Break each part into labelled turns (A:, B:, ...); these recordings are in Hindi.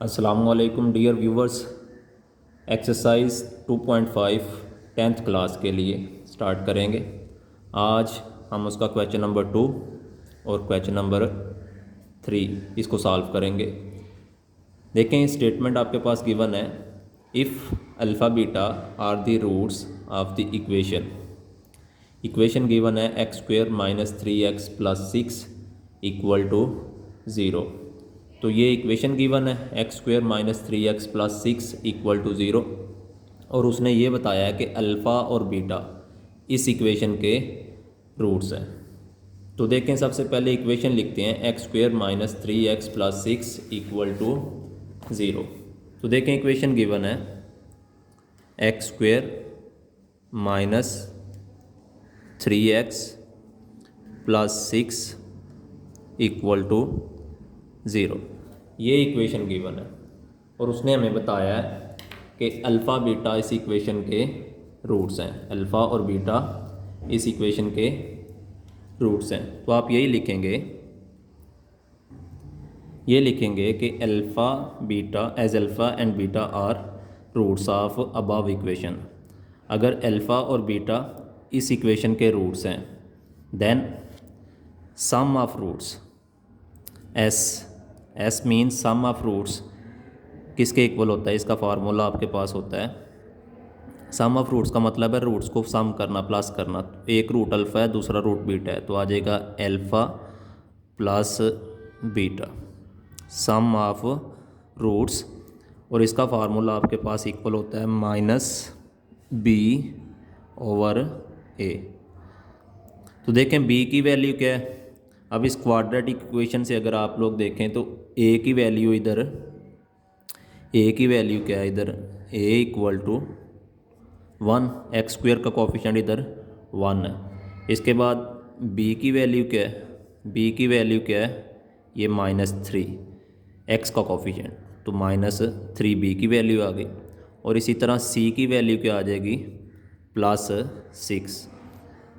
A: अस्सलामुअलैकुम dear viewers. Exercise 2.5 tenth class के लिए स्टार्ट करेंगे। आज हम उसका क्वेश्चन नंबर 2 और क्वेश्चन नंबर 3 इसको सॉल्व करेंगे। देखें, स्टेटमेंट आपके पास गिवन है, if alpha beta are the roots of the equation given है x² - 3x + 6 = 0। तो ये इक्वेशन गिवन है x² - 3x + 6 = 0 और उसने ये बताया है कि अल्फ़ा और बीटा इस इक्वेशन के रूट्स हैं। तो देखें, सबसे पहले इक्वेशन लिखते हैं x² - 3x + 6 = 0। तो देखें, इक्वेशन गिवन है x² - 3x + 6 = 0। ये इक्वेशन गिवन है और उसने हमें बताया है कि अल्फ़ा बीटा इस इक्वेशन के रूट्स हैं। अल्फ़ा और बीटा इस इक्वेशन के रूट्स हैं। तो आप यही लिखेंगे कि alpha beta as alpha and beta are roots of above equation. अगर अल्फ़ा और बीटा इस इक्वेशन के रूट्स हैं, then sum of roots S means sum of roots किसके इक्वल होता है, इसका फार्मूला आपके पास होता है। सम ऑफ रूट्स का मतलब है रूट्स को सम करना, प्लस करना। एक रूट अल्फ़ा है, दूसरा रूट बीटा है, तो आ जाएगा alpha plus beta, sum of roots. और इसका फार्मूला आपके पास इक्वल होता है -b/a। तो देखें, b की वैल्यू क्या है। अब इस क्वाड्रेटिक इक्वेशन से अगर आप लोग देखें तो a की वैल्यू क्या है इधर, a = 1, x² का कोफिशिएंट इधर 1 है। इसके बाद b की वैल्यू क्या है, b की वैल्यू क्या है, ये -3, x का कोफिशिएंट, तो -3b की वैल्यू आ गई। और इसी तरह c की वैल्यू क्या आ जाएगी, +6।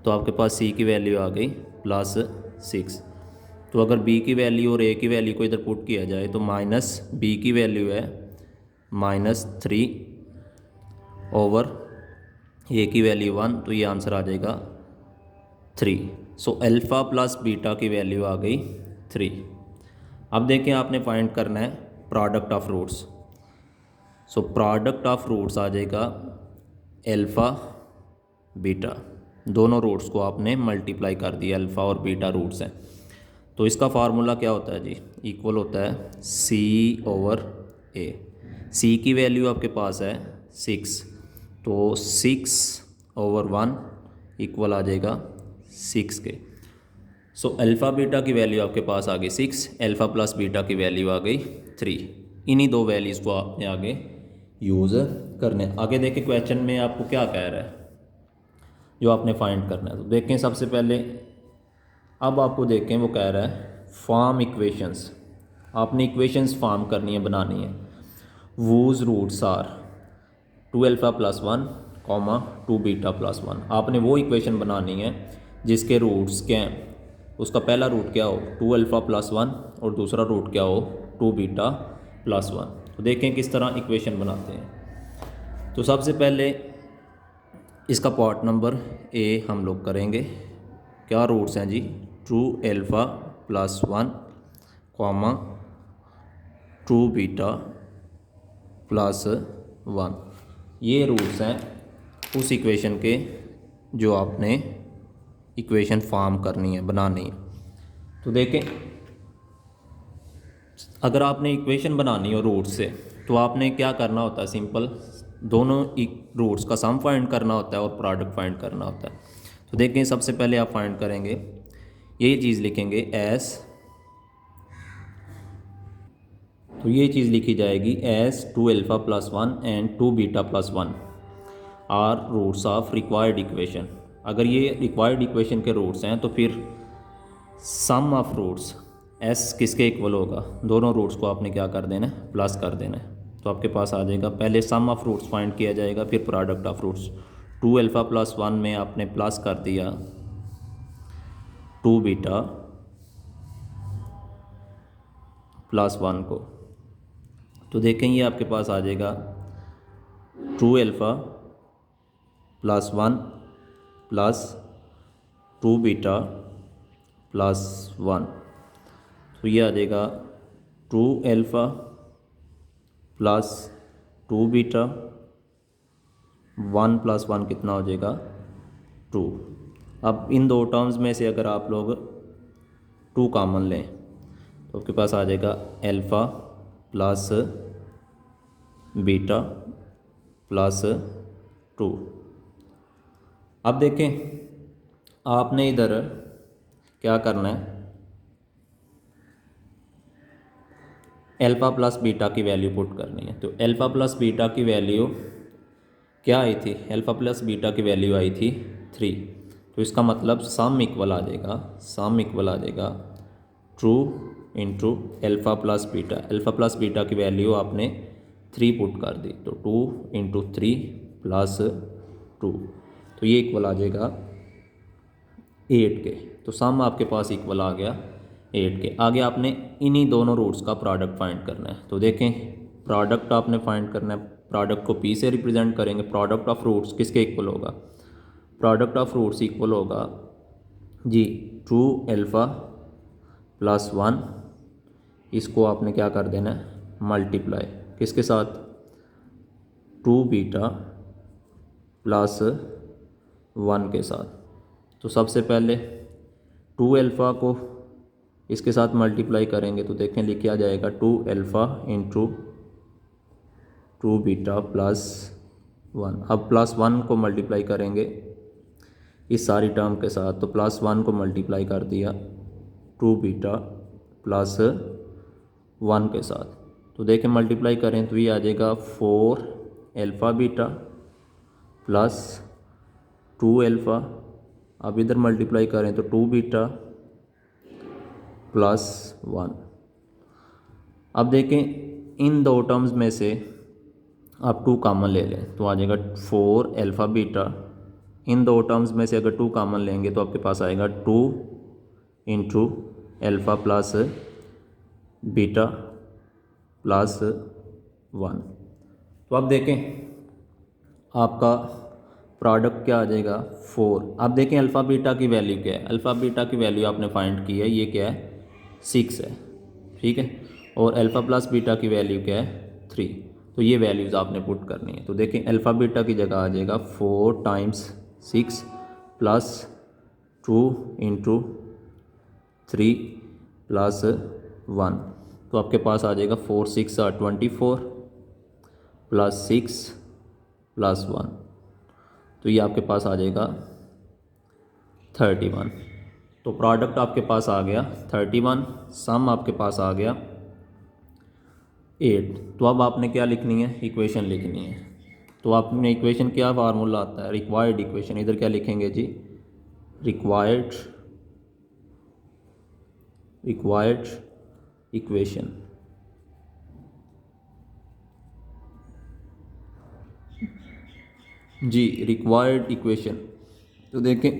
A: तो आपके पास c की वैल्यू आ गई +6। तो अगर b की वैल्यू और a की वैल्यू को इधर पुट किया जाए तो -b की वैल्यू है -3 ओवर a की वैल्यू 1, तो ये आंसर आ जाएगा 3। सो अल्फ़ा प्लस बीटा की वैल्यू आ गई 3। अब देखें, आपने फाइंड करना है product of roots. So product of roots आ जाएगा अल्फ़ा बीटा, दोनों रूट्स को आपने मल्टीप्लाई कर दिया, अल्फ़ा और बीटा रूट्स हैं। तो इसका फार्मूला क्या होता है जी, इक्वल होता है c/a। c की वैल्यू आपके पास है 6, तो 6/1 इक्वल आ जाएगा 6 के। सो अल्फ़ा बीटा की वैल्यू आपके पास आ गई 6, अल्फ़ा प्लस बीटा की वैल्यू आ गई 3। इन्हीं दो वैल्यूज़ को आपने आगे यूज़ करने। आगे देखें, क्वेश्चन में आपको क्या कह रहा है जो आपने फाइंड करना है। तो देखें, सबसे पहले अब आपको देखें, वो कह रहा है फॉर्म इक्वेशंस। आपने इक्वेशंस फॉर्म करनी है, बनानी है। Whose roots are 2α + 1, 2β + 1। आपने वो इक्वेशन बनानी है जिसके रूट्स क्या हैं। उसका पहला रूट क्या हो 2α + 1 और दूसरा रूट क्या हो 2β + 1। तो देखें किस तरह इक्वेशन बनाते हैं। तो सबसे पहले इसका पार्ट नंबर a हम लोग करेंगे। क्या रूट्स हैं जी, 2α + 1, 2β + 1। ये रूट्स हैं उस इक्वेशन के जो आपने इक्वेशन फॉर्म करनी है, बनानी है। तो देखें, अगर आपने इक्वेशन बनानी हो रूट से तो आपने क्या करना होता है, सिंपल दोनों रूट्स का सम फाइंड करना होता है और प्रोडक्ट फाइंड करना होता है। तो देखें, सबसे पहले आप फाइंड करेंगे, यही चीज़ लिखेंगे एस, तो ये चीज़ लिखी जाएगी as 2α + 1 and 2β + 1 are roots of required equation. अगर ये रिक्वायर्ड इक्वेशन के रूट्स हैं तो फिर सम ऑफ रूट्स एस किसके इक्वल होगा, दोनों रूट्स को आपने क्या कर देना है, प्लस कर देना है। तो आपके पास आ जाएगा, पहले सम ऑफ रूट्स फाइंड किया जाएगा, फिर प्रोडक्ट ऑफ रूट्स। 2α + 1 में आपने प्लस कर दिया 2β + 1 को, तो देखें ये आपके पास आ जाएगा two alpha plus one plus two beta plus one. तो ये आ जाएगा two alpha plus two beta, one plus one कितना हो जाएगा टू। अब इन दो टर्म्स में से अगर आप लोग टू कॉमन लें तो आपके पास आ जाएगा alpha plus beta plus two. अब देखें आपने इधर क्या करना है, अल्फ़ा प्लस बीटा की वैल्यू पुट करनी है। तो अल्फ़ा प्लस बीटा की वैल्यू क्या आई थी, अल्फ़ा प्लस बीटा की वैल्यू आई थी 3। तो इसका मतलब सम इक्वल आ जाएगा, सम इक्वल आ जाएगा true into alpha plus beta. Alpha plus beta की वैल्यू आपने 3 पुट कर दी, तो 2 इंटू 3 प्लस 2, तो ये इक्वल आ जाएगा 8 के। तो सम आपके पास इक्वल आ गया 8 के। आगे आपने इन्हीं दोनों रूट्स का प्रोडक्ट फाइंड करना है। तो देखें प्रोडक्ट आपने फाइंड करना है, प्रोडक्ट को P से रिप्रेजेंट करेंगे। प्रोडक्ट ऑफ रूट्स किसके इक्वल होगा, प्रोडक्ट ऑफ रूट्स इक्वल होगा जी टू अल्फ़ा प्लस वन, इसको आपने क्या कर देना है मल्टीप्लाई किसके साथ, टू बीटा प्लस वन के साथ। तो सबसे पहले टू अल्फ़ा को इसके साथ मल्टीप्लाई करेंगे तो देखें लिखा जाएगा two alpha into two beta plus one. अब प्लस वन को मल्टीप्लाई करेंगे इस सारी टर्म के साथ, तो प्लस वन को मल्टीप्लाई कर दिया टू बीटा प्लस वन के साथ। तो देखें मल्टीप्लाई करें तो ये आ जाएगा 4 अल्फ़ा बीटा प्लस 2 अल्फ़ा। अब इधर मल्टीप्लाई करें तो 2 बीटा प्लस 1। अब देखें इन दो टर्म्स में से आप 2 कॉमन ले लें तो आ जाएगा 4 अल्फ़ा बीटा। इन दो टर्म्स में से अगर 2 कॉमन लेंगे तो आपके पास आएगा 2 into alpha plus beta plus 1। तो अब देखें आपका प्रोडक्ट क्या आ जाएगा 4। अब देखें अल्फ़ा बीटा की वैल्यू क्या है, अल्फ़ा बीटा की वैल्यू आपने फाइंड की है, ये क्या है 6 है, ठीक है। और अल्फ़ा प्लस बीटा की वैल्यू क्या है 3। तो ये वैल्यूज़ आपने पुट करनी है। तो देखें अल्फ़ा बीटा की जगह आ जाएगा 4 टाइम्स 6 प्लस 2 इंटू 3 प्लस 1। तो आपके पास आ जाएगा 4 6 24 प्लस 6 प्लस 1। तो ये आपके पास आ जाएगा 31। तो प्रोडक्ट आपके पास आ गया 31, सम आपके पास आ गया 8। तो अब आपने क्या लिखनी है, इक्वेशन लिखनी है। तो आपने इक्वेशन क्या फार्मूला आता है, रिक्वायर्ड इक्वेशन। इधर क्या लिखेंगे जी, रिक्वायर्ड इक्वेशन। जी रिक्वायर्ड इक्वेशन। तो देखें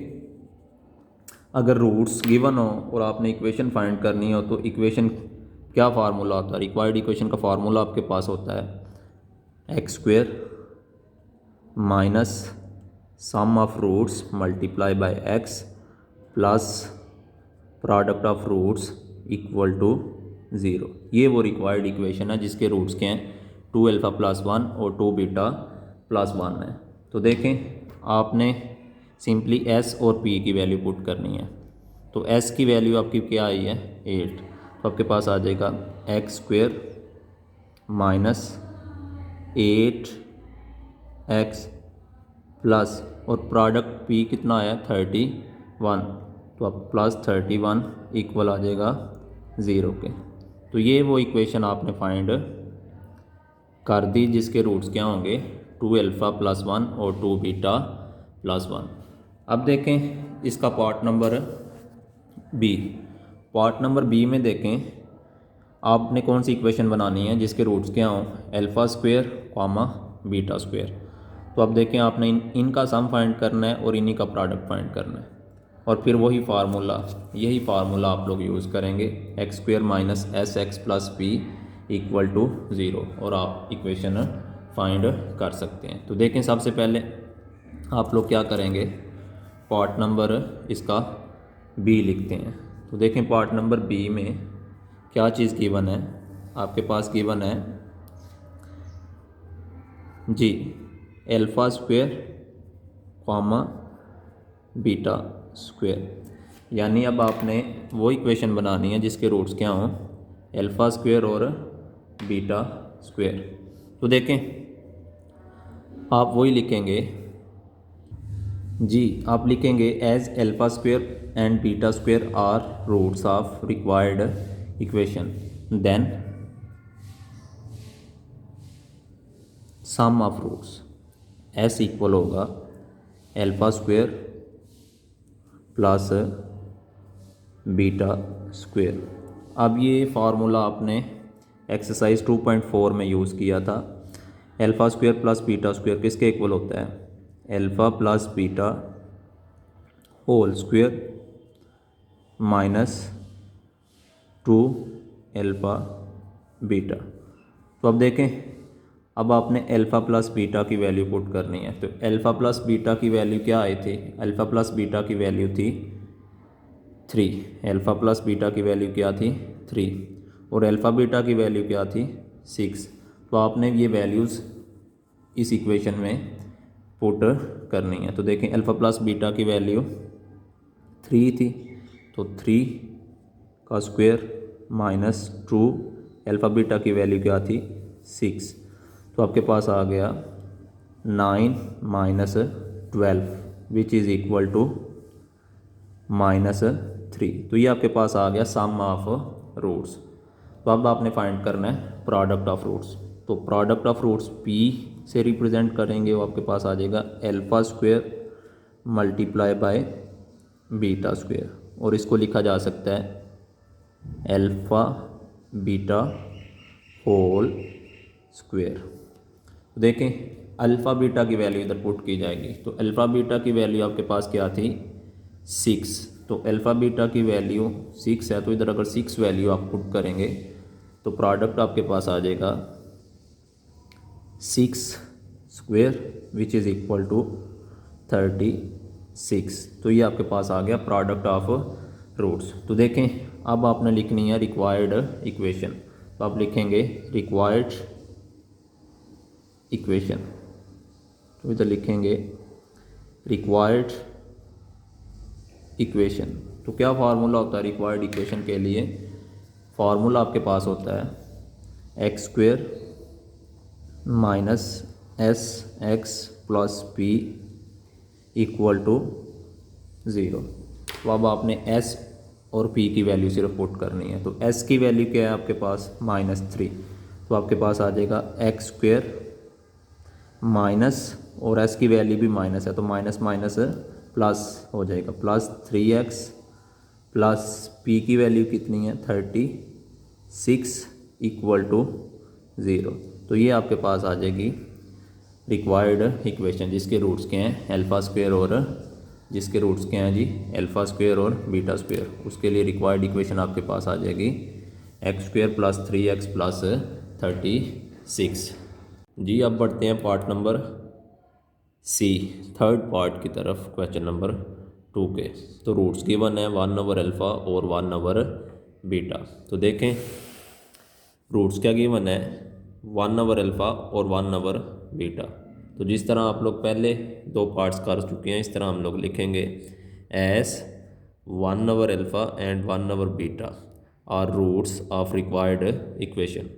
A: अगर रूट्स गिवन हो और आपने इक्वेशन फाइंड करनी हो तो इक्वेशन क्या फार्मूला होता है, रिक्वायर्ड इक्वेशन का फार्मूला आपके पास होता है x square minus sum of roots multiply by x plus product of roots equal to 0। ये वो रिक्वायर्ड इक्वेशन है जिसके रूट्स के हैं 2 अल्फ़ा प्लस 1 और 2 बीटा प्लस 1 है। तो देखें आपने सिंपली s और p की वैल्यू पुट करनी है। तो s की वैल्यू आपकी क्या आई है 8। तो आपके पास आ जाएगा x square minus 8 x plus और प्रोडक्ट p कितना आया 31। तो अब प्लस 31 इक्वल आ जाएगा 0 के। तो ये वो इक्वेशन आपने फाइंड कर दी जिसके रूट्स क्या होंगे 2 अल्फ़ा प्लस 1 और 2 बीटा प्लस 1। अब देखें इसका part number B. Part number B में देखें आपने कौन सी इक्वेशन बनानी है जिसके रूट्स क्या हों alpha square comma beta square. तो अब देखें आपने इनका सम फाइंड करना है और इन्हीं का प्रोडक्ट फाइंड करना है और फिर वही फार्मूला, यही फार्मूला आप लोग यूज़ करेंगे x square minus s x plus p equal to 0 और आप इक्वेशन फाइंड कर सकते हैं। तो देखें सबसे पहले आप लोग क्या करेंगे, पार्ट नंबर इसका बी लिखते हैं। तो देखें पार्ट नंबर बी में क्या चीज़ गिवन है, आपके पास गिवन है जी alpha square comma beta square, यानी अब आपने वो इक्वेशन बनानी है जिसके रूट्स क्या हों, अल्फ़ा स्क्वायर और बीटा स्क्वायर। तो देखें आप वही लिखेंगे जी, आप लिखेंगे as alpha square and beta square are roots of required equation, then sum of roots as equal होगा alpha square plus beta square. अब ये फार्मूला आपने एक्सरसाइज 2.4 में यूज़ किया था। Alpha square plus beta square किसके इक्वल होता है, alpha plus beta whole square minus 2 alpha beta. तो अब देखें, अब आपने अल्फ़ा प्लस बीटा की वैल्यू पुट करनी है। तो अल्फ़ा प्लस बीटा की वैल्यू क्या आई थी, अल्फ़ा प्लस बीटा की वैल्यू थी 3, अल्फ़ा प्लस बीटा की वैल्यू क्या थी 3 और अल्फ़ा बीटा की वैल्यू क्या थी 6। तो आपने ये वैल्यूज़ इस इक्वेशन में पुट करनी है। तो देखें अल्फ़ा प्लस बीटा की वैल्यू 3 थी, तो 3 का स्क्वायर माइनस 2 अल्फ़ा बीटा की वैल्यू क्या थी 6। तो आपके पास आ गया 9 minus 12 which is equal to minus 3। तो ये आपके पास आ गया सम ऑफ रूट्स। तो अब आपने फाइंड करना है प्रोडक्ट ऑफ रूट्स। तो प्रोडक्ट ऑफ रूट्स पी से रिप्रेजेंट करेंगे, वो आपके पास आ जाएगा alpha square multiply by beta square, और इसको लिखा जा सकता है अल्फ़ा बीटा होल स्क्वायर। देखें अल्फ़ा बीटा की वैल्यू इधर पुट की जाएगी। तो अल्फ़ा बीटा की वैल्यू आपके पास क्या थी 6। तो अल्फ़ा बीटा की वैल्यू 6 है, तो इधर अगर 6 वैल्यू आप पुट करेंगे तो प्रोडक्ट आपके पास आ जाएगा 6 square which is equal to 36। तो ये आपके पास आ गया प्रोडक्ट ऑफ रूट्स। तो देखें अब आपने लिखनी है रिक्वायर्ड इक्वेशन। तो आप लिखेंगे रिक्वायर्ड इक्वेशन, तो इधर लिखेंगे रिक्वायर्ड इक्वेशन। तो क्या फार्मूला होता है रिक्वायर्ड इक्वेशन के लिए, फार्मूला आपके पास होता है x square minus s x plus p equal to 0। तो अब आपने s और p की वैल्यू सिर्फ पुट करनी है। तो s की वैल्यू क्या है आपके पास -3, तो आपके पास आ जाएगा एक्स स्क्वायर माइनस, और s की वैल्यू भी माइनस है तो माइनस माइनस प्लस हो जाएगा, प्लस 3x प्लस p की वैल्यू कितनी है 36 इक्वल टू 0। तो ये आपके पास आ जाएगी रिक्वायर्ड इक्वेशन जिसके रूट्स के हैं अल्फ़ा स्क्वायर और जिसके रूट्स के हैं जी अल्फ़ा स्क्वायर और बीटा स्क्वायर। उसके लिए रिक्वायर्ड इक्वेशन आपके पास आ जाएगी x square plus 3x plus 36। जी अब बढ़ते हैं part number C, third part की तरफ, क्वेश्चन नंबर 2 के। तो रूट्स गिवन है 1 ओवर अल्फ़ा और 1 ओवर बीटा। तो देखें रूट्स क्या गिवन है 1 ओवर अल्फ़ा और 1 ओवर बीटा। तो जिस तरह आप लोग पहले 2 पार्ट्स कर चुके हैं इस तरह हम लोग लिखेंगे as 1 over alpha and 1 over beta are roots of required equation.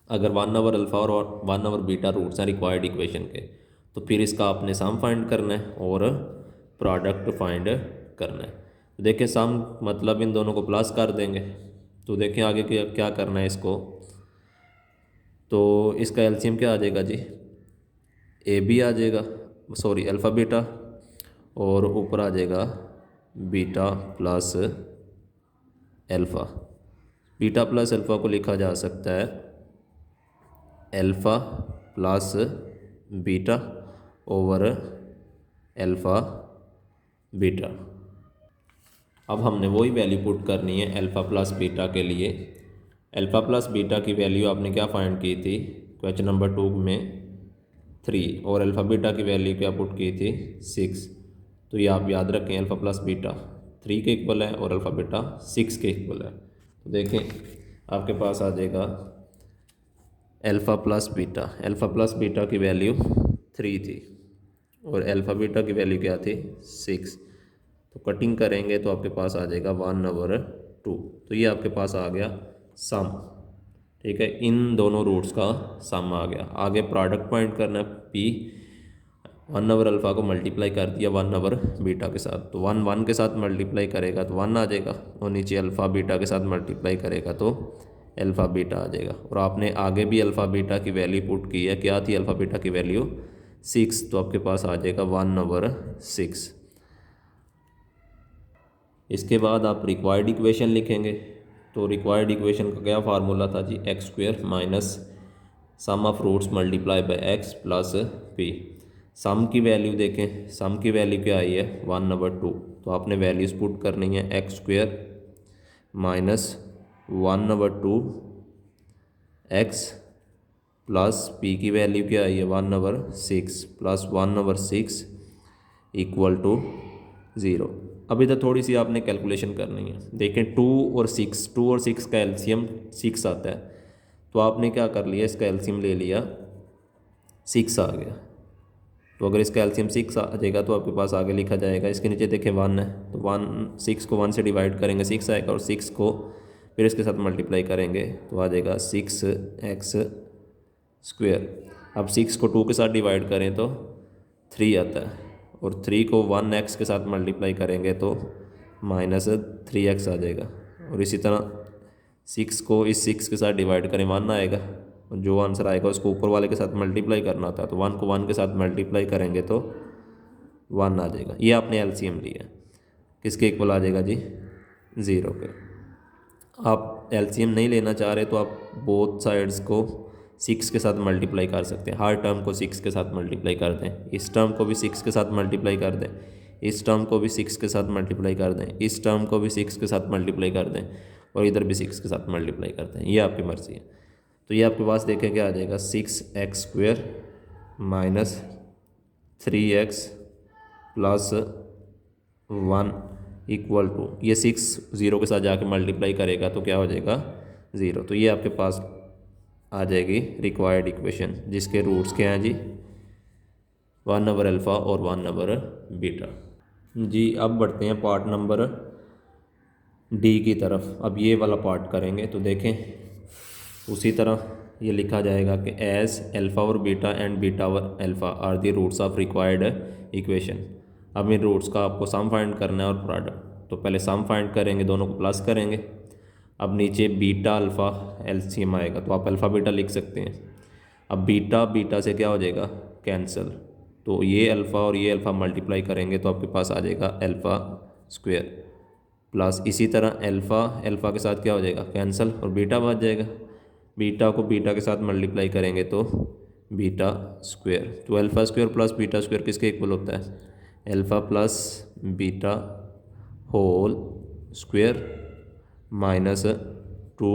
A: अगर 1 ओवर अल्फ़ा और 1 ओवर बीटा रूट्स हैं रिक्वायर्ड इक्वेशन के, तो फिर इसका आपने सम फाइंड करना है और प्रोडक्ट फाइंड करना है। तो देखें सम मतलब इन दोनों को प्लस कर देंगे। तो देखें आगे क्या करना है इसको, तो इसका एलसीएम क्या आ जाएगा जी ए बी आ जाएगा, सॉरी अल्फ़ा बीटा, और ऊपर आ जाएगा beta plus alpha. Beta plus alpha को लिखा जा सकता है alpha plus beta over alpha beta. अब हमने वही वैल्यू पुट करनी है अल्फ़ा प्लस बीटा के लिए। अल्फ़ा प्लस बीटा की वैल्यू आपने क्या फाइंड की थी क्वेश्चन नंबर 2 में 3 और अल्फ़ा बीटा की वैल्यू क्या पुट की थी 6। तो ये आप याद रखें अल्फ़ा प्लस बीटा 3 के इक्वल है और अल्फ़ा बीटा 6 के इक्वल है। तो देखें आपके पास आ जाएगा अल्फ़ा प्लस बीटा की वैल्यू 3 थी और अल्फ़ा बीटा की वैल्यू क्या थी 6। तो कटिंग करेंगे तो आपके पास आ जाएगा 1/2। तो ये आपके पास आ गया सम। ठीक है, इन दोनों रूट्स का सम आ गया। आगे प्रोडक्ट पॉइंट करना है पी 1/अल्फ़ा को मल्टीप्लाई कर दिया 1/बीटा के साथ, तो 1 के साथ मल्टीप्लाई करेगा तो 1 आ जाएगा और नीचे अल्फ़ा बीटा के साथ मल्टीप्लाई करेगा तो अल्फ़ा बीटा आ जाएगा। और आपने आगे भी अल्फ़ा बीटा की वैल्यू पुट की है, क्या थी अल्फ़ा बीटा की वैल्यू 6, तो आपके पास आ जाएगा 1/6। इसके बाद आप रिक्वायर्ड इक्वेशन लिखेंगे। तो रिक्वायर्ड इक्वेशन का क्या फार्मूला था जी, x² minus sum of roots multiply by x plus p। Sum की वैल्यू देखें, सम की वैल्यू क्या आई है 1/2। तो आपने वैल्यूज़ पुट करनी है x² minus 1/2 x plus p की वैल्यू क्या आई है 1/6 प्लस 1/6 इक्वल टू 0। अभी तो थोड़ी सी आपने कैलकुलेशन करनी है। देखें 2 और 6 का एलसीएम 6 आता है, तो आपने क्या कर लिया, इसका एलसीएम ले लिया 6 आ गया। तो अगर इसका एलसीएम 6 आ जाएगा तो आपके पास आगे लिखा जाएगा, इसके नीचे देखें 1 है तो 6 को 1 से डिवाइड करेंगे 6 आएगा और 6 को फिर इसके साथ मल्टीप्लाई करेंगे तो आ जाएगा 6x²। अब 6 को 2 के साथ डिवाइड करें तो 3 आता है और 3 को 1x के साथ मल्टीप्लाई करेंगे तो -3x आ जाएगा। और इसी तरह 6 को इस 6 के साथ डिवाइड करें 1 आएगा और जो आंसर आएगा उसको ऊपर वाले के साथ मल्टीप्लाई करना होता है, तो 1 को 1 के साथ मल्टीप्लाई करेंगे तो 1 आ जाएगा। ये आपने एलसीएम लिया, किसके इक्वल आ जाएगा जी 0 के। आप एलसीएम नहीं लेना चाह रहे तो आप बोथ साइड्स को 6 के साथ मल्टीप्लाई कर सकते हैं। हर टर्म को 6 के साथ मल्टीप्लाई कर दें, इस टर्म को भी 6 के साथ मल्टीप्लाई कर दें, इस टर्म को भी 6 के साथ मल्टीप्लाई कर दें, इस टर्म को भी 6 के साथ मल्टीप्लाई कर दें और इधर भी 6 के साथ मल्टीप्लाई कर दें, ये आपकी मर्ज़ी है। तो ये आपके पास देखें क्या आ जाएगा 6x² minus 3x plus 1 equal to, ये 6 0 के साथ जाके मल्टीप्लाई करेगा तो क्या हो जाएगा 0। तो ये आपके पास आ जाएगी रिक्वायर्ड इक्वेशन, जिसके रूट्स क्या हैं जी 1/अल्फ़ा और 1/बीटा। जी अब बढ़ते हैं पार्ट नंबर डी की तरफ। अब ये वाला पार्ट करेंगे तो देखें उसी तरह ये लिखा जाएगा कि एज अल्फ़ा और बीटा एंड बीटा और alpha are the roots of required equation. अब इन रूट्स का आपको सम फाइंड करना है और प्रोडक्ट। तो पहले सम फाइंड करेंगे, दोनों को प्लस करेंगे। अब नीचे बीटा अल्फ़ा एलसीएम आएगा तो आप अल्फ़ा बीटा लिख सकते हैं। अब बीटा बीटा से क्या हो जाएगा कैंसिल, तो ये अल्फ़ा और ये अल्फ़ा मल्टीप्लाई करेंगे तो आपके पास आ जाएगा अल्फ़ा² प्लस इसी तरह अल्फ़ा अल्फ़ा के साथ क्या हो जाएगा कैंसिल और बीटा बच जाएगा। बीटा को बीटा के साथ मल्टीप्लाई करेंगे तो बीटा²। तो अल्फ़ा² प्लस बीटा² किसके इक्वल होता है, alpha plus beta whole square minus 2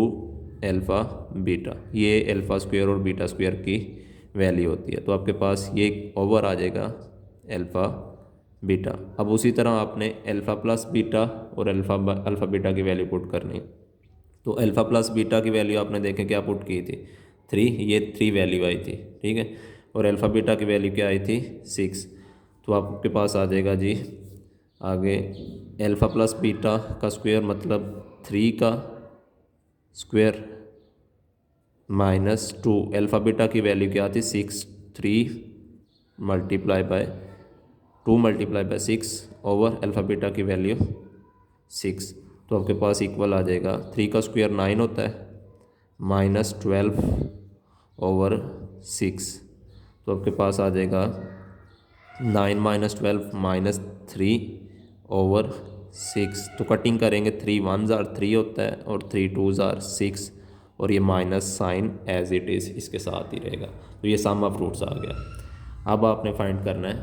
A: alpha beta. ये अल्फ़ा² और बीटा² की वैल्यू होती है। तो आपके पास ये ओवर आ जाएगा अल्फ़ा बीटा। अब उसी तरह आपने अल्फ़ा प्लस बीटा और अल्फ़ा बीटा की वैल्यू पुट करनी है। तो अल्फ़ा प्लस बीटा की वैल्यू आपने देखें क्या पुट की थी 3, ये 3 वैल्यू आई थी, ठीक है। और अल्फ़ा बीटा की वैल्यू क्या आई थी 6। तो आपके पास आ जाएगा जी आगे अल्फ़ा प्लस बीटा का स्क्वायर मतलब 3 का स्क्वायर माइनस 2 अल्फ़ा बीटा की वैल्यू क्या थी 6, 3 multiply by 2 multiply by 6 over alpha beta की वैल्यू 6। तो आपके पास इक्वल आ जाएगा 3 का स्क्वायर 9 होता है माइनस 12 ओवर 6। तो आपके पास आ जाएगा 9 माइनस 12 माइनस 3 ओवर 6। तो कटिंग करेंगे 3 1s आर 3 होता है और 3 2s आर 6 और ये minus sign as it is इसके साथ ही रहेगा। तो ये सम ऑफ रूट्स आ गया। अब आपने फाइंड करना है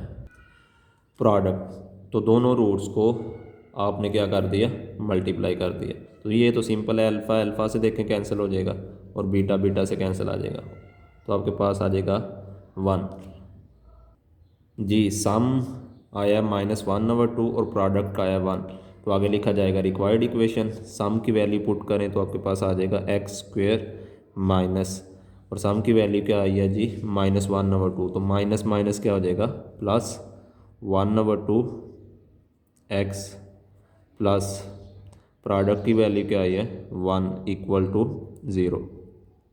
A: प्रोडक्ट। तो दोनों रूट्स को आपने क्या कर दिया मल्टीप्लाई कर दिया। तो तो ये तो सिंपल है, अल्फ़ा अल्फ़ा से देखें कैंसिल हो जाएगा और बीटा बीटा से कैंसिल आ जाएगा, तो आपके पास आ जाएगा 1। जी सम आया -1/2 और प्रोडक्ट का आया 1, तो आगे लिखा जाएगा रिक्वायर्ड इक्वेशन। सम की वैल्यू पुट करें तो आपके पास आ जाएगा x² माइनस, और सम की वैल्यू क्या आई है जी -1/2, तो माइनस माइनस क्या हो जाएगा प्लस 1/2 x प्लस प्रोडक्ट की वैल्यू क्या आई है 1 = 0।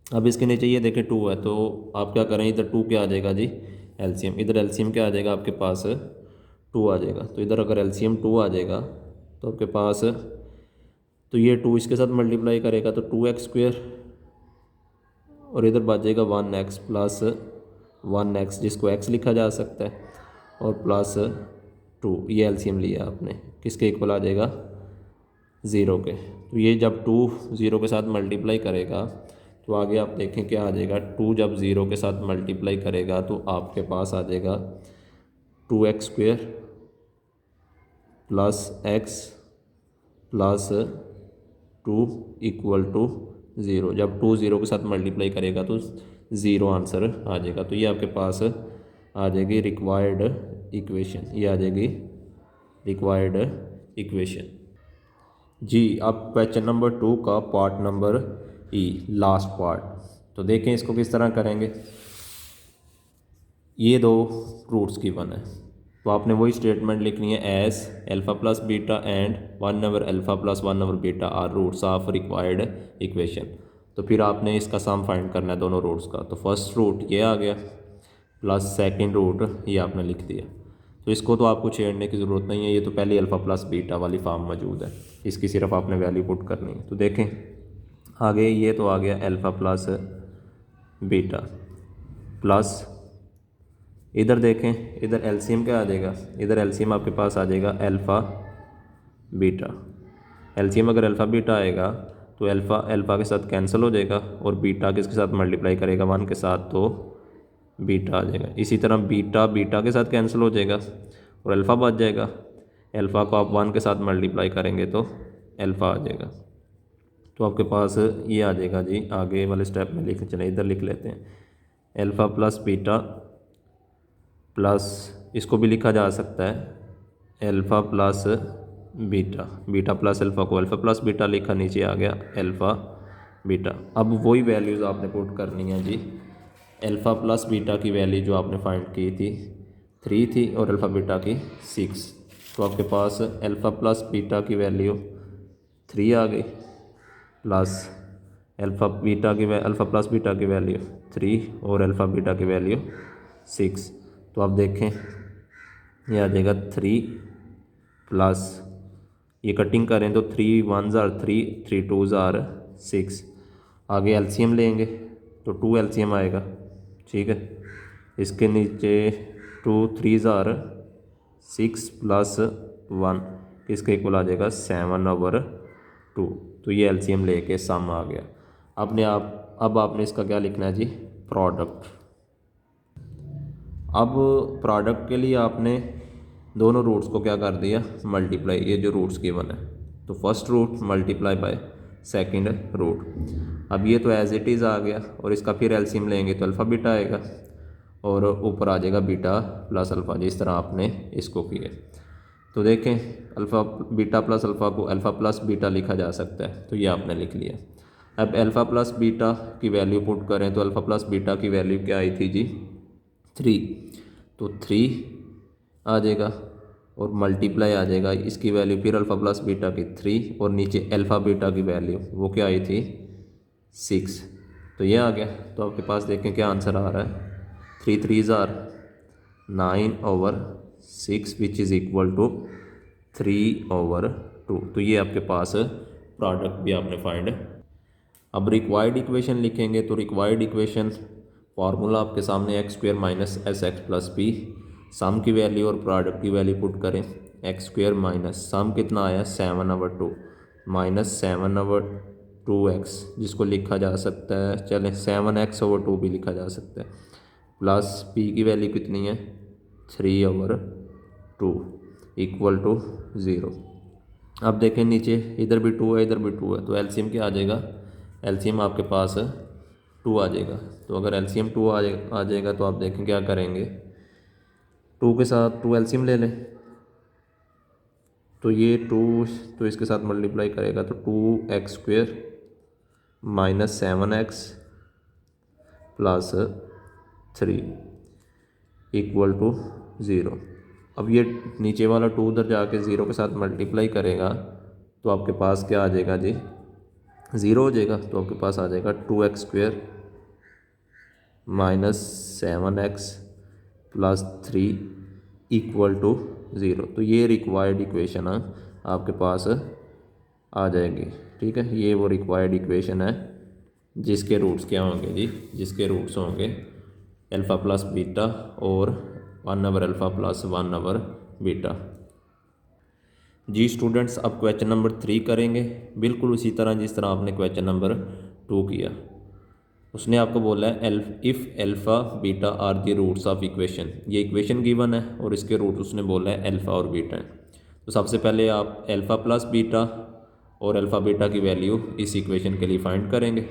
A: अब इसके नीचे ये देखें 2 है, तो आप क्या करें, इधर 2 क्या आ जाएगा जी एलसीएम, इधर एलसीएम क्या आ जाएगा आपके पास 2 आ जाएगा। तो इधर अगर एलसीएम 2 आ जाएगा तो आपके पास, तो ये 2 इसके साथ मल्टीप्लाई करेगा तो 2x² और इधर बच जाएगा 1x प्लस 1x जिसको x लिखा जा सकता है और प्लस 2, ये एलसीएम लिया आपने, किसके इक्वल आ जाएगा 0 के। तो ये जब 2 0 के साथ मल्टीप्लाई करेगा तो आगे आप देखें क्या आ जाएगा, 2 जब 0 के साथ मल्टीप्लाई करेगा तो आपके पास आ जाएगा 2x² प्लस x प्लस 2 = 0। जब 2 0 के साथ मल्टीप्लाई करेगा तो 0 आंसर आ जाएगा। तो ये आपके पास आ जाएगी रिक्वायर्ड इक्वेशन, ये आ जाएगी रिक्वायर्ड इक्वेशन। जी अब क्वेश्चन नंबर 2 का पार्ट नंबर ई, लास्ट पार्ट, तो देखें इसको किस तरह करेंगे। ये 2 रूट्स की वन है, तो आपने वही स्टेटमेंट लिखनी है as alpha plus beta and 1/α plus 1/β are roots of required equation. तो फिर आपने इसका सम फाइंड करना है दोनों रूट्स का। तो फर्स्ट रूट ये आ गया प्लस सेकंड रूट ये आपने लिख दिया। तो इसको तो आपको छेड़ने की ज़रूरत नहीं है, ये तो पहले अल्फ़ा प्लस बीटा वाली फॉर्म मौजूद है, इसकी सिर्फ आपने वैल्यू पुट करनी है। तो देखें आगे ये तो आ गया अल्फ़ा प्लस बीटा प्लस, इधर देखें इधर एलसीएम क्या आ जाएगा, इधर एलसीएम आपके पास आ जाएगा अल्फ़ा बीटा। एलसीएम अगर अल्फ़ा बीटा आएगा तो अल्फ़ा अल्फ़ा के साथ कैंसिल हो जाएगा और बीटा किसके साथ मल्टीप्लाई करेगा 1 के साथ, तो बीटा आ जाएगा। इसी तरह बीटा बीटा के साथ कैंसिल हो जाएगा और अल्फ़ा बच जाएगा। अल्फ़ा को आप 1 के साथ मल्टीप्लाई करेंगे तो अल्फ़ा आ जाएगा। तो आपके पास ये आ जाएगा जी। आगे वाले स्टेप में लिख चले, इधर लिख लेते हैं अल्फ़ा प्लस बीटा प्लस, इसको भी लिखा जा सकता है alpha plus beta, beta plus alpha को अल्फ़ा प्लस बीटा लिखा, नीचे आ गया अल्फ़ा बीटा। अब वही वैल्यूज़ आपने पुट करनी है जी। अल्फ़ा प्लस बीटा की वैल्यू जो आपने फाइंड की थी 3 थी और अल्फ़ा बीटा की 6, तो आपके पास अल्फ़ा प्लस बीटा की वैल्यू 3 आ गई प्लस अल्फ़ा प्लस बीटा की वैल्यू 3 और अल्फ़ा बीटा की वैल्यू 6। तो आप देखें ये आ जाएगा 3 प्लस, ये कटिंग करें तो 3 1s are 3, 3 2s are 6। आगे एलसीएम लेंगे तो 2 एलसीएम आएगा, ठीक है। इसके नीचे 2 3s are 6 प्लस 1 किसके इक्वल आ जाएगा 7/2। तो ये एलसीएम लेके सम आ गया। अब आपने इसका क्या लिखना है जी, प्रोडक्ट। अब प्रोडक्ट के लिए आपने दोनों रूट्स को क्या कर दिया मल्टीप्लाई, ये जो रूट्स गिवन है तो first root multiply by second root. अब ये तो एज इट इज़ आ गया और इसका फिर एलसीएम लेंगे तो अल्फ़ा बीटा आएगा और ऊपर आ जाएगा बीटा प्लस अल्फ़ा, जिस तरह आपने इसको किया। तो देखें अल्फ़ा बीटा प्लस अल्फ़ा को अल्फ़ा प्लस बीटा लिखा जा सकता है, तो ये आपने लिख लिया। अब अल्फ़ा प्लस बीटा की वैल्यू पुट करें तो अल्फ़ा प्लस बीटा की वैल्यू क्या आई थी जी 3, तो 3 आ जाएगा और मल्टीप्लाई आ जाएगा इसकी वैल्यू फिर अल्फ़ा प्लस बीटा की 3 और नीचे अल्फ़ा बीटा की वैल्यू वो क्या आई थी 6, तो ये आ गया। तो आपके पास देखें क्या आंसर आ रहा है 3 3s are 9/6 which is equal to 3/2। तो ये आपके पास प्रोडक्ट भी आपने फाइंड। अब रिक्वायर्ड इक्वेशन लिखेंगे तो रिक्वायर्ड इक्वेशन फार्मूला आपके सामने x² minus SX plus b, सम की वैल्यू और प्रोडक्ट की वैल्यू पुट करें। x² माइनस सम कितना आया 7/2 माइनस 7/2x जिसको लिखा जा सकता है, चलें 7x/2 भी लिखा जा सकता है, प्लस p की वैल्यू कितनी है 3/2 इक्वल टू 0। अब देखें नीचे इधर भी 2 है इधर भी 2 है, तो एलसीएम क्या आ जाएगा, एलसीएम आपके पास 2 आ जाएगा। तो अगर एलसीएम 2 आ जाएगा तो आप देखें क्या करेंगे, 2 के साथ 2 एलसीएम ले लें, तो ये 2 तो इसके साथ मल्टीप्लाई करेगा तो 2x² minus 7x plus 3 equal to 0। अब ये नीचे वाला 2 उधर जाके 0 के साथ मल्टीप्लाई करेगा तो आपके पास क्या आ जाएगा जी, 0 हो जाएगा। तो आपके पास आ जाएगा 2x² minus 7x plus 3 equal to 0। तो ये रिक्वायर्ड इक्वेशन आपके पास आ जाएगी। ठीक है, ये वो रिक्वायर्ड इक्वेशन है जिसके रूट्स क्या होंगे जी, जिसके रूट्स होंगे अल्फ़ा प्लस बीटा और 1/α प्लस 1/β। जी स्टूडेंट्स, अब क्वेश्चन नंबर 3 करेंगे बिल्कुल उसी तरह जिस तरह आपने क्वेश्चन नंबर 2 किया। उसने आपको बोला है if alpha beta are the roots of equation, ये इक्वेशन गिवन है और इसके रूट उसने बोला है अल्फ़ा और बीटा है। तो सबसे पहले आप अल्फ़ा प्लस बीटा और अल्फ़ा बीटा की वैल्यू इस इक्वेशन के लिए फाइंड करेंगे।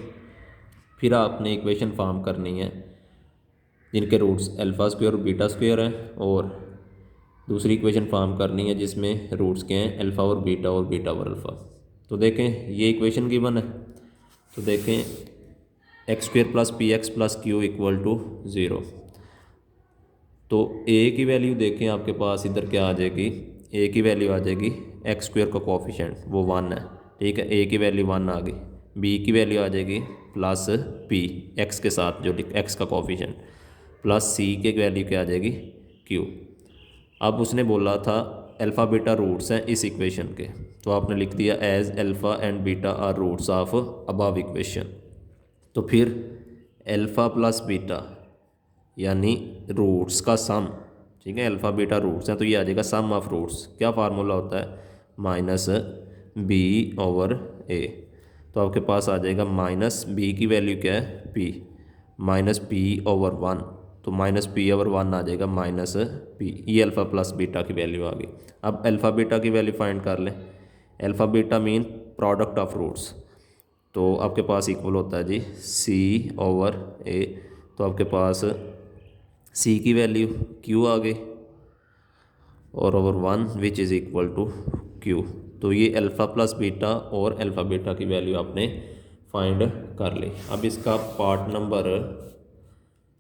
A: फिर आपने इक्वेशन फॉर्म करनी है जिनके रूट्स अल्फ़ा स्क्वायर और बीटा स्क्वायर हैं, और दूसरी इक्वेशन फॉर्म करनी है जिसमें रूट्स के हैं अल्फ़ा और बीटा और अल्फ़ा। तो देखें ये इक्वेशन गिवन है, तो देखें x² plus px plus q equal to 0। तो a की वैल्यू देखें आपके पास इधर क्या आ जाएगी, a की वैल्यू आ जाएगी x² का कोफिशिएंट वो 1 है। ठीक है, a की वैल्यू 1 आ गई। b की वैल्यू आ जाएगी प्लस p x के साथ जो x का कोफिशिएंट, प्लस c की वैल्यू क्या आ जाएगी q। अब उसने बोला था अल्फ़ा बीटा रूट्स हैं इस इक्वेशन के, तो आपने लिख दिया as alpha and beta are roots of above equation. तो फिर अल्फ़ा प्लस बीटा यानी रूट्स का सम, ठीक है, अल्फ़ा बीटा रूट्स हैं तो ये आ जाएगा सम ऑफ रूट्स। क्या फार्मूला होता है, माइनस b/a। तो आपके पास आ जाएगा माइनस b की वैल्यू क्या है p, माइनस p/1, तो माइनस p/1 आ जाएगा माइनस p। ये अल्फ़ा प्लस बीटा की वैल्यू आ गई। अब अल्फ़ा बीटा की वैल्यू फाइंड कर लें। Alpha beta mean product of roots, तो आपके पास इक्वल होता है जी c/a। तो आपके पास c की वैल्यू q आ गई और over 1 which is equal to q। तो ये अल्फ़ा प्लस बीटा और अल्फ़ा बीटा की वैल्यू आपने फाइंड कर ली। अब इसका पार्ट नंबर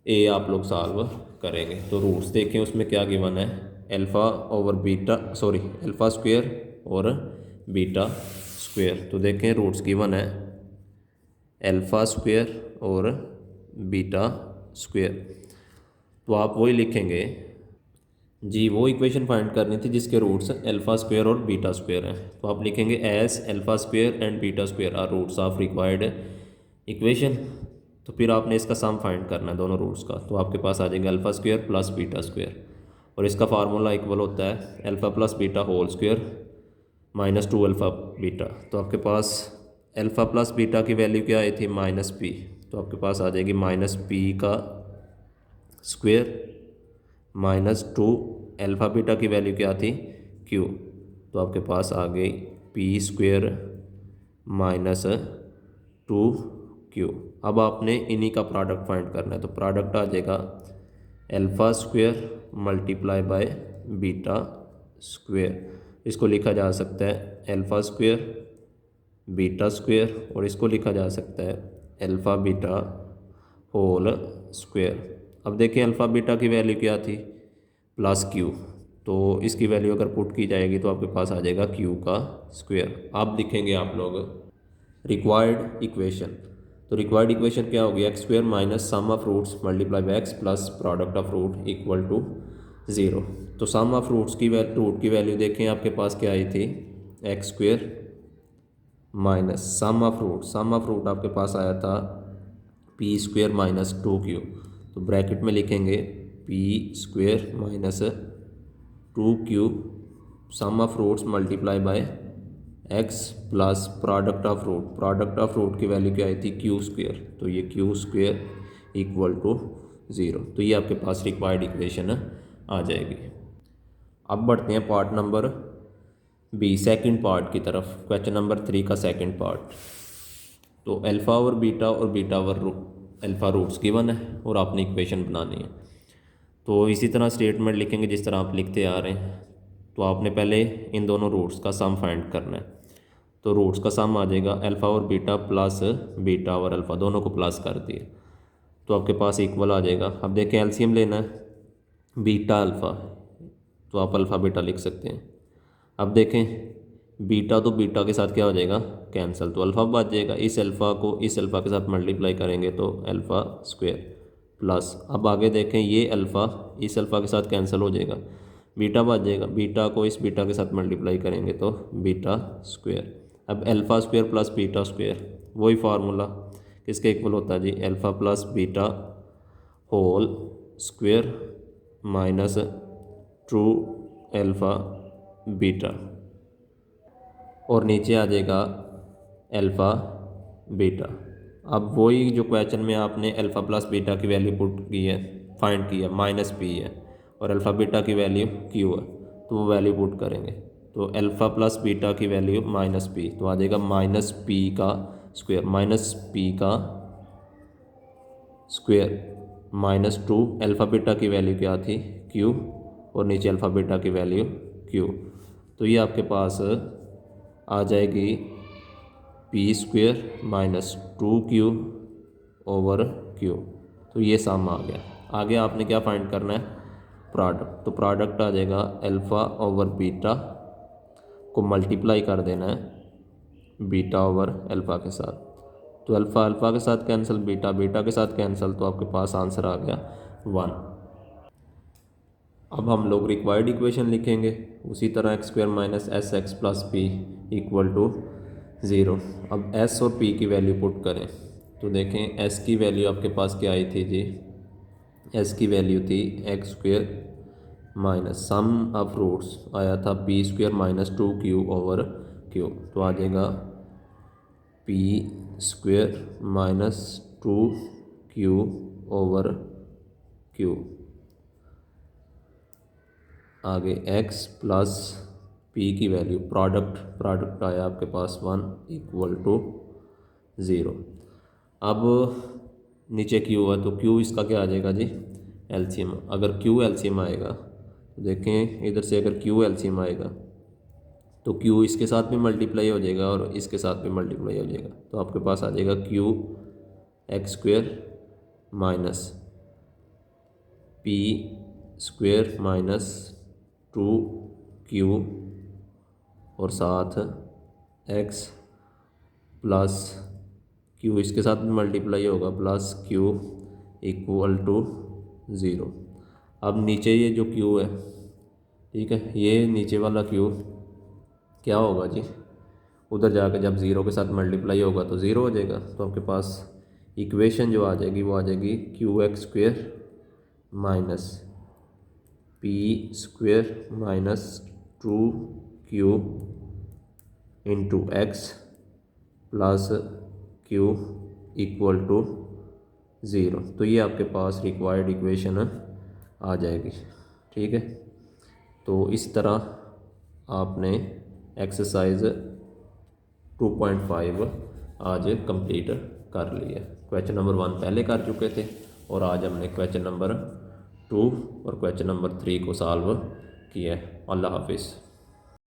A: ए आप लोग सॉल्व करेंगे। तो रूट्स देखें उसमें क्या गिवन है, alpha over beta alpha square और बीटा स्क्वायर। तो देखें रूट्स गिवन है अल्फ़ा स्क्वायर और बीटा स्क्वायर, तो आप वही लिखेंगे जी, वो इक्वेशन फाइंड करनी थी जिसके रूट्स अल्फ़ा स्क्वायर और बीटा स्क्वायर हैं। तो आप लिखेंगे as alpha square and beta square are roots of required equation. तो फिर आपने इसका सम फाइंड करना है दोनों रूट्स का, तो आपके पास आ जाएगा alpha square plus beta square, और इसका फार्मूला इक्वल होता है alpha plus beta whole square minus 2 alpha beta. तो आपके पास अल्फ़ा प्लस बीटा की वैल्यू क्या आई थी, माइनस पी। तो आपके पास आ जाएगी माइनस पी का स्क्वायर माइनस 2 अल्फ़ा बीटा की वैल्यू क्या थी क्यू। तो आपके पास आ गई पी स्क्वायर माइनस 2q। अब आपने इन्हीं का प्रोडक्ट फाइंड करना है, तो प्रोडक्ट आ जाएगा alpha square multiply by beta square. इसको लिखा जा सकता है अल्फ़ा स्क्वायर बीटा स्क्वायर, और इसको लिखा जा सकता है अल्फ़ा बीटा होल स्क्वायर। अब देखिए अल्फ़ा बीटा की वैल्यू क्या थी, प्लस q, तो इसकी वैल्यू अगर पुट की जाएगी तो आपके पास आ जाएगा q का स्क्वायर। आप लिखेंगे आप लोग रिक्वायर्ड इक्वेशन। तो रिक्वायर्ड इक्वेशन क्या होगी, x² minus sum of roots multiply by x plus product of root equal to 0। तो सम ऑफ रूट की वैल्यू देखें आपके पास क्या आई थी, x² minus sum of root आपके पास आया था p² माइनस 2q। तो ब्रैकेट में लिखेंगे p² minus 2q sum of roots multiply by x plus product of root की वैल्यू क्या आई थी q²। तो ये q² इक्वल टू 0। तो ये आपके पास रिक्वायर्ड इक्वेशन आ जाएगी। अब बढ़ते हैं part number B second part की तरफ, क्वेश्चन नंबर 3 का सेकंड पार्ट। तो अल्फ़ा और beta over alpha roots given है और आपने इक्वेशन बनानी है। तो इसी तरह स्टेटमेंट लिखेंगे जिस तरह आप लिखते आ रहे हैं। तो आपने पहले इन दोनों रूट्स का सम फाइंड करना है। तो रूट्स का सम आ जाएगा अल्फ़ा और बीटा प्लस बीटा और अल्फ़ा, दोनों को प्लस कर दिए तो आपके पास इक्वल आ जाएगा। अब देखें एलसीएम लेना है बीटा अल्फ़ा, तो आप अल्फ़ा बीटा लिख सकते हैं। अब देखें बीटा तो बीटा के साथ क्या हो जाएगा कैंसिल, तो अल्फ़ा बच जाएगा। इस अल्फ़ा को इस अल्फ़ा के साथ मल्टीप्लाई करेंगे तो अल्फ़ा स्क्वायर प्लस, अब आगे देखें ये अल्फ़ा इस अल्फ़ा के साथ कैंसिल हो जाएगा, बीटा बच जाएगा। बीटा को इस बीटा के साथ मल्टीप्लाई करेंगे तो बीटा स्क्वायर। अब alpha square plus beta square वही फार्मूला किसके इक्वल होता है जी, alpha plus beta whole square minus two alpha beta, और नीचे आ जाएगा अल्फ़ा बीटा। अब वही जो क्वेश्चन में आपने अल्फ़ा प्लस बीटा की वैल्यू पुट की है, फाइंड की है, माइनस पी है और अल्फ़ा बीटा की वैल्यू क्यू है, तो वो वैल्यू पुट करेंगे। तो अल्फ़ा प्लस बीटा की वैल्यू माइनस पी, तो आ जाएगा माइनस पी का स्क्वायर, माइनस पी का square minus to, alpha beta की वैल्यू क्या थी क्यू, और नीचे अल्फ़ा बीटा की वैल्यू क्यू। तो ये आपके पास आ जाएगी P square minus two q over q. तो ये सम आ गया। आगे आपने क्या फाइंड करना है प्रोडक्ट, तो प्रोडक्ट आ जाएगा अल्फ़ा ओवर बीटा को मल्टीप्लाई कर देना है बीटा ओवर अल्फ़ा के साथ, तो अल्फ़ा अल्फ़ा के साथ कैंसिल, बीटा बीटा के साथ कैंसिल, तो आपके पास आंसर आ गया 1। अब हम लोग रिक्वायर्ड इक्वेशन लिखेंगे उसी तरह x square minus s x plus p equal to 0। अब एस और पी की वैल्यू पुट करें तो देखें एस की वैल्यू आपके पास क्या आई थी जी, एस की वैल्यू थी x square minus sum of roots आया था p square minus two q over q, तो आ जाएगा p square minus two q over q, आगे एक्स प्लस पी की वैल्यू प्रोडक्ट आया आपके पास 1 इक्वल टू 0। अब नीचे क्यू है तो क्यू इसका क्या आ जाएगा जी एलसीएम। अगर क्यू एलसीएम आएगा तो देखें इधर से अगर क्यू एलसीएम आएगा तो क्यू इसके साथ भी मल्टीप्लाई हो जाएगा और इसके साथ भी मल्टीप्लाई हो जाएगा, तो आपके पास आ जाएगा Q x square minus p square minus two Q और साथ एक्स प्लस क्यू इसके साथ भी मल्टीप्लाई होगा प्लस क्यू इक्वल टू 0। अब नीचे ये जो क्यू है ठीक है, ये नीचे वाला क्यू क्या होगा जी, उधर जाकर जब 0 के साथ मल्टीप्लाई होगा तो 0 हो जाएगा, तो आपके पास इक्वेशन जो आ जाएगी वो आ जाएगी q x square minus p square minus two q into x plus q equal to 0। तो ये आपके पास रिक्वायर्ड इक्वेशन आ जाएगी। ठीक है, तो इस तरह आपने एक्सरसाइज 2.5 आज कंप्लीट कर लिया। क्वेश्चन नंबर 1 पहले कर चुके थे और आज हमने क्वेश्चन नंबर 2 और क्वेश्चन नंबर 3 को सॉल्व किया है। अल्लाह हाफिज़।